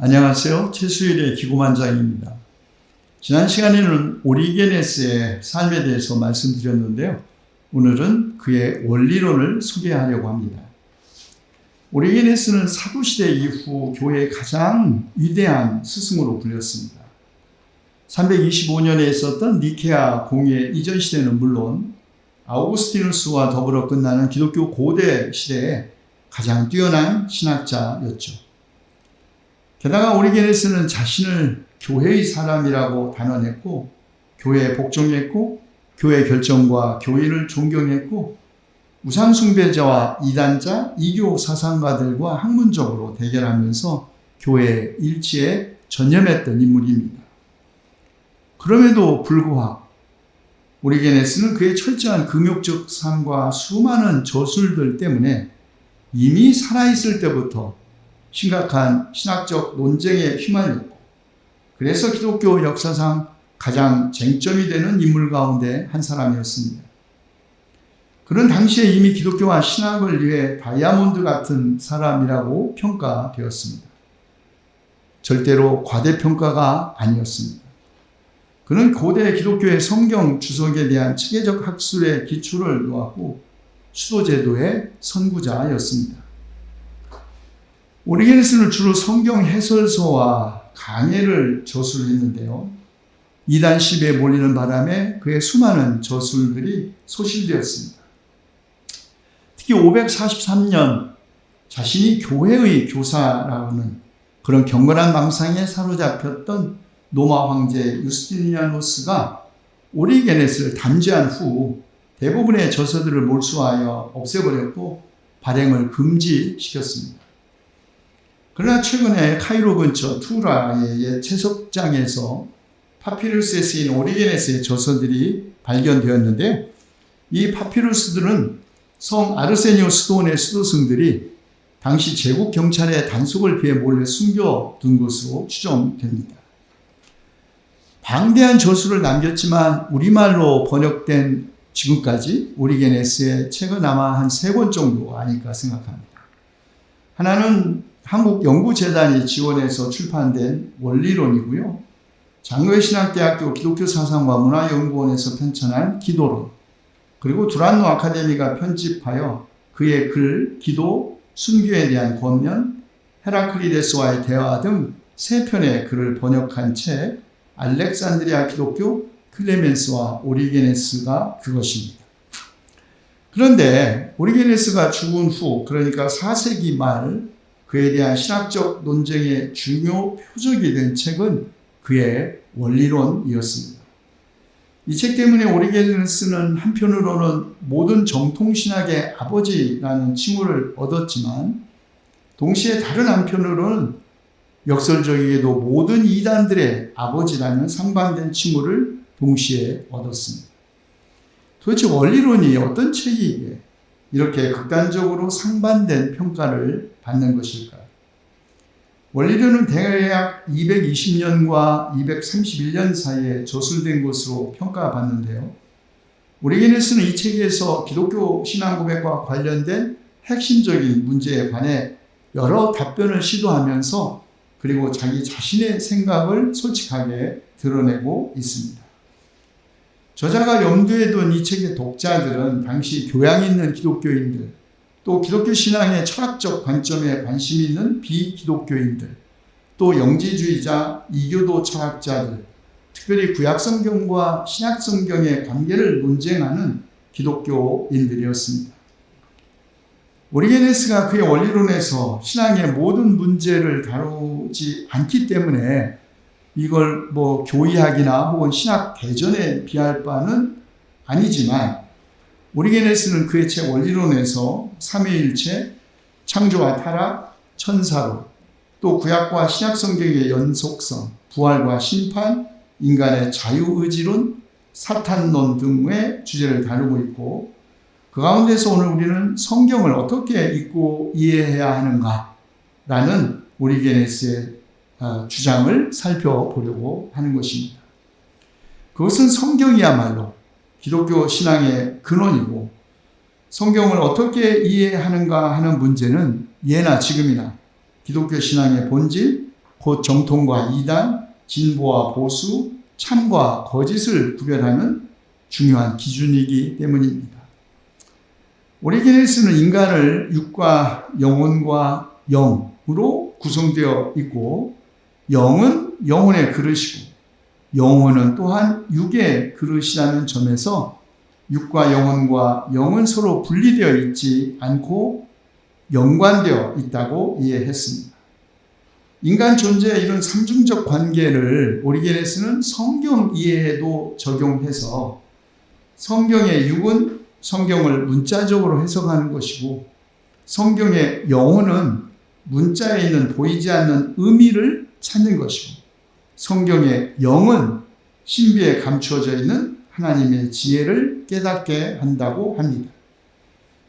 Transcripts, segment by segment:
안녕하세요. 최수일의 기고만장입니다. 지난 시간에는 오리게네스의 삶에 대해서 말씀드렸는데요. 오늘은 그의 원리론을 소개하려고 합니다. 오리게네스는 사도시대 이후 교회의 가장 위대한 스승으로 불렸습니다. 325년에 있었던 니케아 공예 이전 시대는 물론 아우구스티누스와 더불어 끝나는 기독교 고대 시대에 가장 뛰어난 신학자였죠. 게다가 오리게네스는 자신을 교회의 사람이라고 단언했고, 교회에 복종했고, 교회 결정과 교인을 존경했고, 우상숭배자와 이단자, 이교 사상가들과 학문적으로 대결하면서 교회 일치에 전념했던 인물입니다. 그럼에도 불구하고 오리게네스는 그의 철저한 금욕적 삶과 수많은 저술들 때문에 이미 살아있을 때부터 심각한 신학적 논쟁에 휘말렸고, 그래서 기독교 역사상 가장 쟁점이 되는 인물 가운데 한 사람이었습니다. 그는 당시에 이미 기독교와 신학을 위해 다이아몬드 같은 사람이라고 평가되었습니다. 절대로 과대평가가 아니었습니다. 그는 고대 기독교의 성경 주석에 대한 체계적 학술의 기초를 놓았고 수도제도의 선구자였습니다. 오리게네스는 주로 성경 해설서와 강해를 저술했는데요. 이단 시비에 몰리는 바람에 그의 수많은 저술들이 소실되었습니다. 특히 543년 자신이 교회의 교사라는 그런 경건한 망상에 사로잡혔던 로마 황제 유스티니아누스가 오리게네스를 단죄한 후 대부분의 저서들을 몰수하여 없애버렸고 발행을 금지시켰습니다. 그러나 최근에 카이로 근처 투라의 옛 채석장에서 파피루스에 쓰인 오리게네스의 저서들이 발견되었는데, 이 파피루스들은 성 아르세니오 수도원의 수도승들이 당시 제국 경찰의 단속을 피해 몰래 숨겨둔 것으로 추정됩니다. 방대한 저술을 남겼지만 우리말로 번역된 지금까지 오리게네스의 책은 아마 한 3권 정도 아닐까 생각합니다. 하나는 한국연구재단이 지원해서 출판된 원리론이고요. 장로회신학대학교 기독교사상과 문화연구원에서 편찬한 기도론, 그리고 두란노 아카데미가 편집하여 그의 글, 기도, 순교에 대한 권면, 헤라클리데스와의 대화 등 3편의 글을 번역한 책 알렉산드리아 기독교 클레멘스와 오리게네스가 그것입니다. 그런데 오리게네스가 죽은 후, 그러니까 4세기 말 그에 대한 신학적 논쟁의 중요 표적이 된 책은 그의 원리론이었습니다. 이 책 때문에 오리게네스는 한편으로는 모든 정통신학의 아버지라는 칭호를 얻었지만, 동시에 다른 한편으로는 역설적이게도 모든 이단들의 아버지라는 상반된 칭호를 동시에 얻었습니다. 도대체 원리론이 어떤 책이기에 이렇게 극단적으로 상반된 평가를 받는 것일까요? 원리론은 대략 220년과 231년 사이에 저술된 것으로 평가받는데요. 오리게네스는 이 책에서 기독교 신앙 고백과 관련된 핵심적인 문제에 관해 여러 답변을 시도하면서 그리고 자기 자신의 생각을 솔직하게 드러내고 있습니다. 저자가 염두에 둔 이 책의 독자들은 당시 교양 있는 기독교인들, 또 기독교 신앙의 철학적 관점에 관심 있는 비기독교인들, 또 영지주의자, 이교도 철학자들, 특별히 구약성경과 신약성경의 관계를 논쟁하는 기독교인들이었습니다. 오리게네스가 그의 원리론에서 신앙의 모든 문제를 다루지 않기 때문에 이걸 교의학이나 혹은 신학 대전에 비할 바는 아니지만, 오리게네스는 그의 책 원리론에서 삼위일체, 창조와 타락, 천사론, 또 구약과 신약 성경의 연속성, 부활과 심판, 인간의 자유의지론, 사탄론 등의 주제를 다루고 있고, 그 가운데서 오늘 우리는 성경을 어떻게 읽고 이해해야 하는가라는 오리게네스의 주장을 살펴보려고 하는 것입니다. 그것은 성경이야말로 기독교 신앙의 근원이고, 성경을 어떻게 이해하는가 하는 문제는 예나 지금이나 기독교 신앙의 본질, 곧 정통과 이단, 진보와 보수, 참과 거짓을 구별하는 중요한 기준이기 때문입니다. 오리게네스는 인간을 육과 영혼과 영으로 구성되어 있고, 영은 영혼의 그릇이고 영혼은 또한 육의 그릇이라는 점에서 육과 영혼과 영은 서로 분리되어 있지 않고 연관되어 있다고 이해했습니다. 인간 존재의 이런 삼중적 관계를 오리게네스는 성경 이해에도 적용해서 성경의 육은 성경을 문자적으로 해석하는 것이고, 성경의 영혼은 문자에 있는 보이지 않는 의미를 찾는 것이고, 성경의 영은 신비에 감추어져 있는 하나님의 지혜를 깨닫게 한다고 합니다.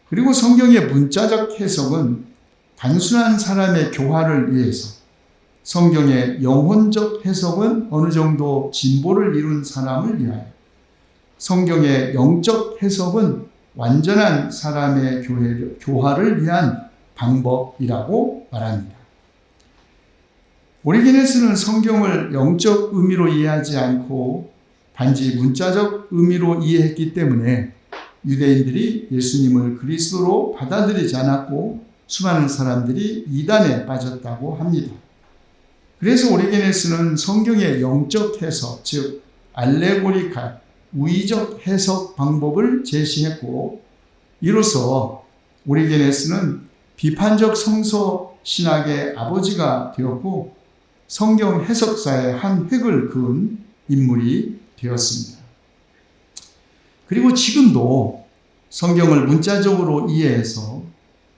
그리고 성경의 문자적 해석은 단순한 사람의 교화를 위해서, 성경의 영혼적 해석은 어느 정도 진보를 이룬 사람을 위하여, 성경의 영적 해석은 완전한 사람의 교화를 위한 방법이라고 말합니다. 오리게네스는 성경을 영적 의미로 이해하지 않고 단지 문자적 의미로 이해했기 때문에 유대인들이 예수님을 그리스도로 받아들이지 않았고 수많은 사람들이 이단에 빠졌다고 합니다. 그래서 오리게네스는 성경의 영적 해석, 즉 알레고리칼, 우의적 해석 방법을 제시했고, 이로써 오리게네스는 비판적 성서 신학의 아버지가 되었고 성경 해석사의 한 획을 그은 인물이 되었습니다. 그리고 지금도 성경을 문자적으로 이해해서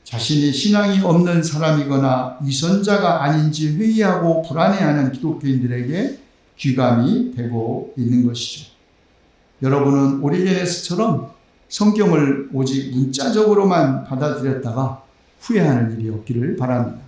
자신이 신앙이 없는 사람이거나 위선자가 아닌지 회의하고 불안해하는 기독교인들에게 귀감이 되고 있는 것이죠. 여러분은 오리게네스처럼 성경을 오직 문자적으로만 받아들였다가 후회하는 일이 없기를 바랍니다.